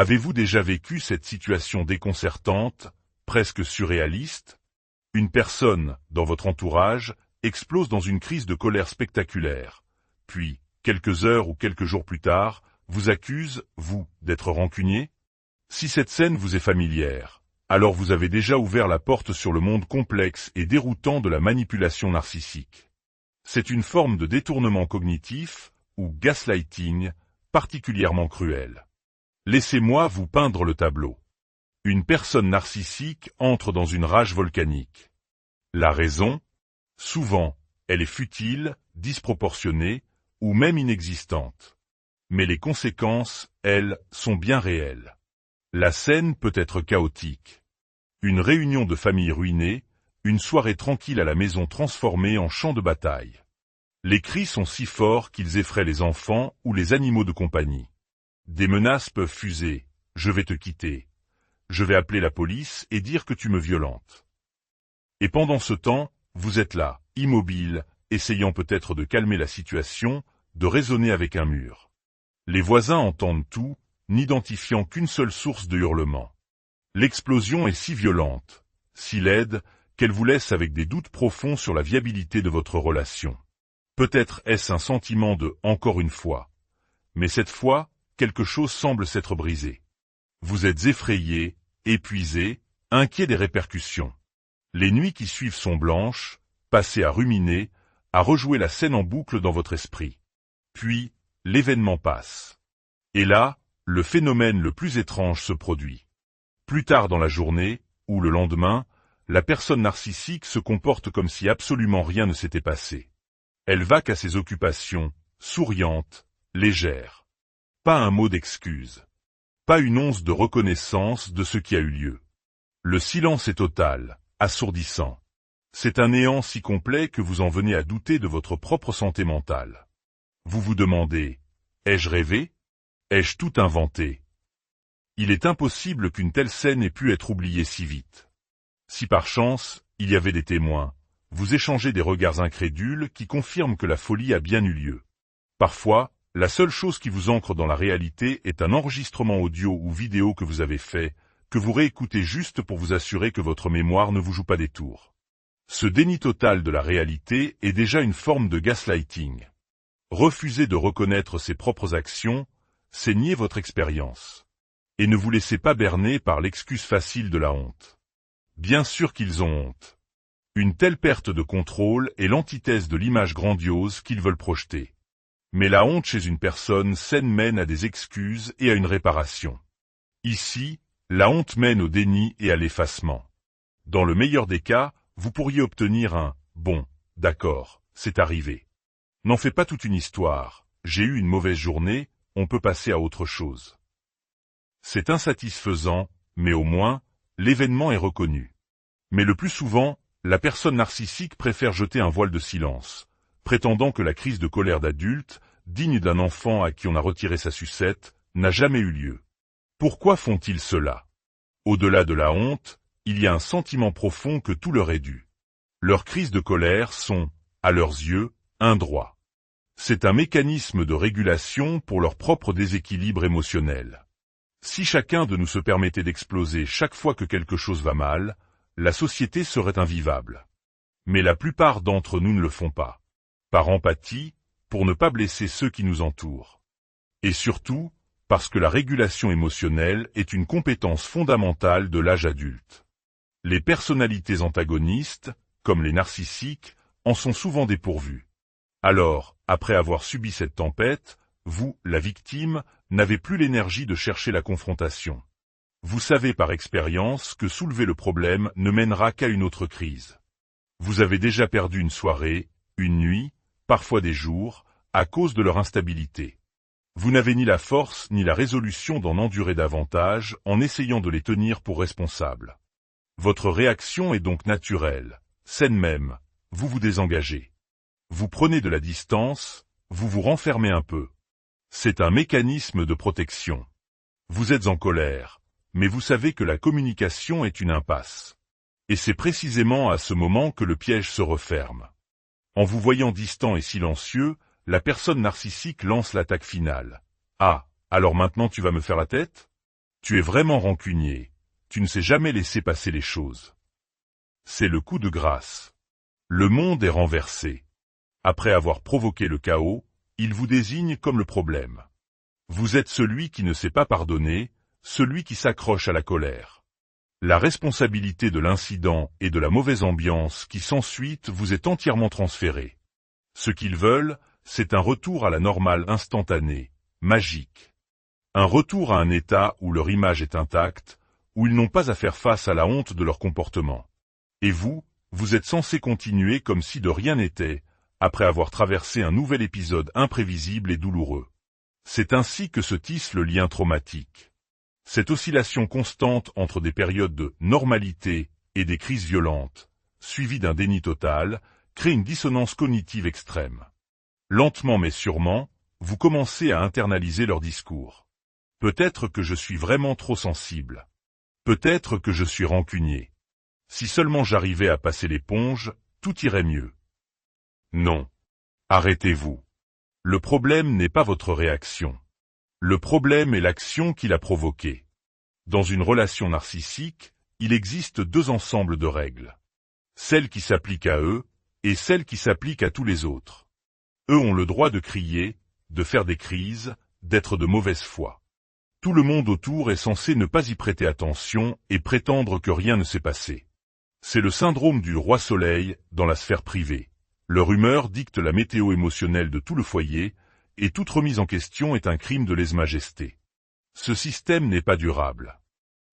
Avez-vous déjà vécu cette situation déconcertante, presque surréaliste? Une personne, dans votre entourage, explose dans une crise de colère spectaculaire. Puis, quelques heures ou quelques jours plus tard, vous accuse, vous, d'être rancunier? Si cette scène vous est familière, alors vous avez déjà ouvert la porte sur le monde complexe et déroutant de la manipulation narcissique. C'est une forme de détournement cognitif, ou gaslighting, particulièrement cruelle. Laissez-moi vous peindre le tableau. Une personne narcissique entre dans une rage volcanique. La raison? Souvent, elle est futile, disproportionnée, ou même inexistante. Mais les conséquences, elles, sont bien réelles. La scène peut être chaotique. Une réunion de famille ruinée, une soirée tranquille à la maison transformée en champ de bataille. Les cris sont si forts qu'ils effraient les enfants ou les animaux de compagnie. Des menaces peuvent fuser. Je vais te quitter. Je vais appeler la police et dire que tu me violentes. Et pendant ce temps, vous êtes là, immobile, essayant peut-être de calmer la situation, de raisonner avec un mur. Les voisins entendent tout, n'identifiant qu'une seule source de hurlements. L'explosion est si violente, si laide, qu'elle vous laisse avec des doutes profonds sur la viabilité de votre relation. Peut-être est-ce un sentiment de « encore une fois ». Mais cette fois, quelque chose semble s'être brisé. Vous êtes effrayé, épuisé, inquiet des répercussions. Les nuits qui suivent sont blanches, passées à ruminer, à rejouer la scène en boucle dans votre esprit. Puis, l'événement passe. Et là, le phénomène le plus étrange se produit. Plus tard dans la journée, ou le lendemain, la personne narcissique se comporte comme si absolument rien ne s'était passé. Elle va qu'à ses occupations, souriante, légère. Pas un mot d'excuse. Pas une once de reconnaissance de ce qui a eu lieu. Le silence est total, assourdissant. C'est un néant si complet que vous en venez à douter de votre propre santé mentale. Vous vous demandez, ai-je rêvé? Ai-je tout inventé? Il est impossible qu'une telle scène ait pu être oubliée si vite. Si par chance, il y avait des témoins, vous échangez des regards incrédules qui confirment que la folie a bien eu lieu. Parfois, la seule chose qui vous ancre dans la réalité est un enregistrement audio ou vidéo que vous avez fait, que vous réécoutez juste pour vous assurer que votre mémoire ne vous joue pas des tours. Ce déni total de la réalité est déjà une forme de gaslighting. Refuser de reconnaître ses propres actions, c'est nier votre expérience. Et ne vous laissez pas berner par l'excuse facile de la honte. Bien sûr qu'ils ont honte. Une telle perte de contrôle est l'antithèse de l'image grandiose qu'ils veulent projeter. Mais la honte chez une personne saine mène à des excuses et à une réparation. Ici, la honte mène au déni et à l'effacement. Dans le meilleur des cas, vous pourriez obtenir un « bon, d'accord, c'est arrivé ». N'en fais pas toute une histoire, j'ai eu une mauvaise journée, on peut passer à autre chose. C'est insatisfaisant, mais au moins, l'événement est reconnu. Mais le plus souvent, la personne narcissique préfère jeter un voile de silence, prétendant que la crise de colère d'adulte, digne d'un enfant à qui on a retiré sa sucette, n'a jamais eu lieu. Pourquoi font-ils cela? Au-delà de la honte, il y a un sentiment profond que tout leur est dû. Leurs crises de colère sont, à leurs yeux, un droit. C'est un mécanisme de régulation pour leur propre déséquilibre émotionnel. Si chacun de nous se permettait d'exploser chaque fois que quelque chose va mal, la société serait invivable. Mais la plupart d'entre nous ne le font pas. Par empathie, pour ne pas blesser ceux qui nous entourent. Et surtout, parce que la régulation émotionnelle est une compétence fondamentale de l'âge adulte. Les personnalités antagonistes, comme les narcissiques, en sont souvent dépourvues. Alors, après avoir subi cette tempête, vous, la victime, n'avez plus l'énergie de chercher la confrontation. Vous savez par expérience que soulever le problème ne mènera qu'à une autre crise. Vous avez déjà perdu une soirée, une nuit, parfois des jours, à cause de leur instabilité. Vous n'avez ni la force ni la résolution d'en endurer davantage en essayant de les tenir pour responsables. Votre réaction est donc naturelle, saine même, vous vous désengagez. Vous prenez de la distance, vous vous renfermez un peu. C'est un mécanisme de protection. Vous êtes en colère, mais vous savez que la communication est une impasse. Et c'est précisément à ce moment que le piège se referme. En vous voyant distant et silencieux, la personne narcissique lance l'attaque finale. Ah, alors maintenant tu vas me faire la tête? Tu es vraiment rancunier, tu ne sais jamais laisser passer les choses. C'est le coup de grâce. Le monde est renversé. Après avoir provoqué le chaos, il vous désigne comme le problème. Vous êtes celui qui ne sait pas pardonner, celui qui s'accroche à la colère. La responsabilité de l'incident et de la mauvaise ambiance qui s'ensuit vous est entièrement transférée. Ce qu'ils veulent, c'est un retour à la normale instantanée, magique. Un retour à un état où leur image est intacte, où ils n'ont pas à faire face à la honte de leur comportement. Et vous, vous êtes censé continuer comme si de rien n'était, après avoir traversé un nouvel épisode imprévisible et douloureux. C'est ainsi que se tisse le lien traumatique. Cette oscillation constante entre des périodes de normalité et des crises violentes, suivies d'un déni total, crée une dissonance cognitive extrême. Lentement mais sûrement, vous commencez à internaliser leur discours. Peut-être que je suis vraiment trop sensible. Peut-être que je suis rancunier. Si seulement j'arrivais à passer l'éponge, tout irait mieux. Non. Arrêtez-vous. Le problème n'est pas votre réaction. Le problème est l'action qui l'a provoquée. Dans une relation narcissique, il existe deux ensembles de règles. Celles qui s'appliquent à eux, et celles qui s'appliquent à tous les autres. Eux ont le droit de crier, de faire des crises, d'être de mauvaise foi. Tout le monde autour est censé ne pas y prêter attention et prétendre que rien ne s'est passé. C'est le syndrome du roi soleil dans la sphère privée. Leur humeur dicte la météo émotionnelle de tout le foyer, et toute remise en question est un crime de lèse-majesté. Ce système n'est pas durable.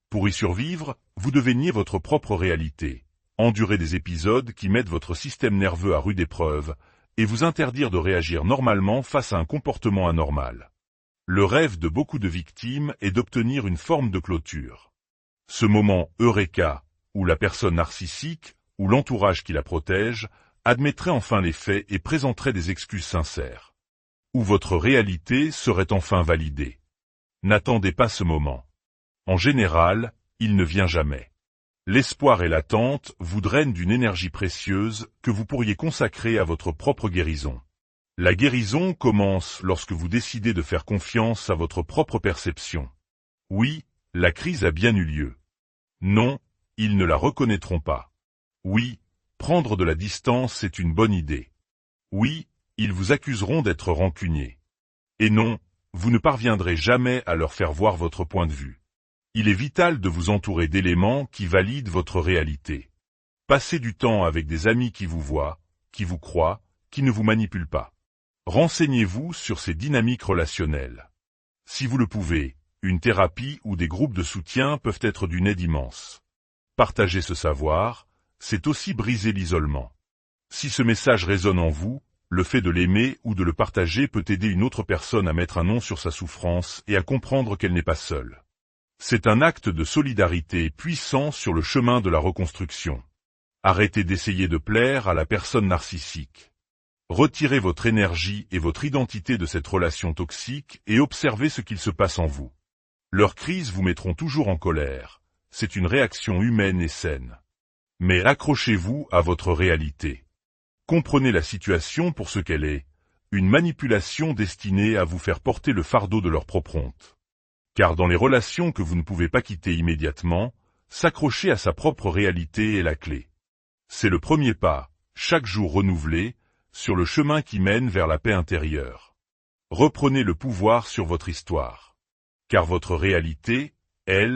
Pour y survivre, vous devez nier votre propre réalité, endurer des épisodes qui mettent votre système nerveux à rude épreuve, et vous interdire de réagir normalement face à un comportement anormal. Le rêve de beaucoup de victimes est d'obtenir une forme de clôture. Ce moment eureka, où la personne narcissique, ou l'entourage qui la protège, admettrait enfin les faits et présenterait des excuses sincères. Où votre réalité serait enfin validée. N'attendez pas ce moment. En général, il ne vient jamais. L'espoir et l'attente vous drainent d'une énergie précieuse que vous pourriez consacrer à votre propre guérison. La guérison commence lorsque vous décidez de faire confiance à votre propre perception. Oui, la crise a bien eu lieu. Non, ils ne la reconnaîtront pas. Oui, prendre de la distance est une bonne idée. Oui, ils vous accuseront d'être rancunier. Et non, vous ne parviendrez jamais à leur faire voir votre point de vue. Il est vital de vous entourer d'éléments qui valident votre réalité. Passez du temps avec des amis qui vous voient, qui vous croient, qui ne vous manipulent pas. Renseignez-vous sur ces dynamiques relationnelles. Si vous le pouvez, une thérapie ou des groupes de soutien peuvent être d'une aide immense. Partager ce savoir, c'est aussi briser l'isolement. Si ce message résonne en vous, le fait de l'aimer ou de le partager peut aider une autre personne à mettre un nom sur sa souffrance et à comprendre qu'elle n'est pas seule. C'est un acte de solidarité puissant sur le chemin de la reconstruction. Arrêtez d'essayer de plaire à la personne narcissique. Retirez votre énergie et votre identité de cette relation toxique et observez ce qu'il se passe en vous. Leurs crises vous mettront toujours en colère. C'est une réaction humaine et saine. Mais accrochez-vous à votre réalité. Comprenez la situation pour ce qu'elle est, une manipulation destinée à vous faire porter le fardeau de leur propre honte. Car dans les relations que vous ne pouvez pas quitter immédiatement, s'accrocher à sa propre réalité est la clé. C'est le premier pas, chaque jour renouvelé, sur le chemin qui mène vers la paix intérieure. Reprenez le pouvoir sur votre histoire. Car votre réalité, elle,